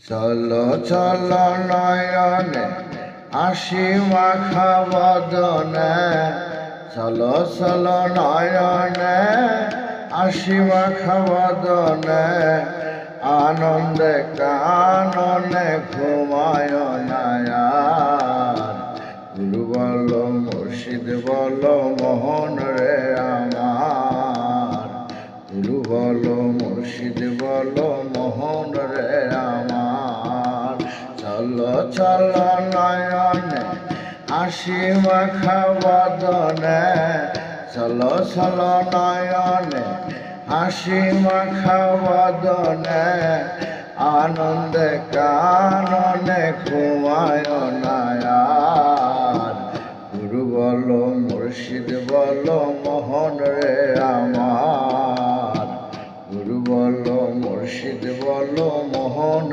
চলো চলো নয়নে হাসি মাখা বদনে, চলো চলো নয়নে হাসি মাখা বদনে, আনন্দে কাননে ঘুমায় না আর। গুরু বলো মুর্শিদ বলো মোহন রে আমার, গুরু বলো মুর্শিদ বলো মোহন রে আমার। চলো চলো নয়নে হাসি মাখা বদনে, চলো চলো নয়নে হাসি মাখা বদনে, আনন্দে কাননে ঘুমায় না আর। গুরু বলো মুর্শিদ বলো মোহন রে আমার, গুরু বলো মুর্শিদ বলো মোহন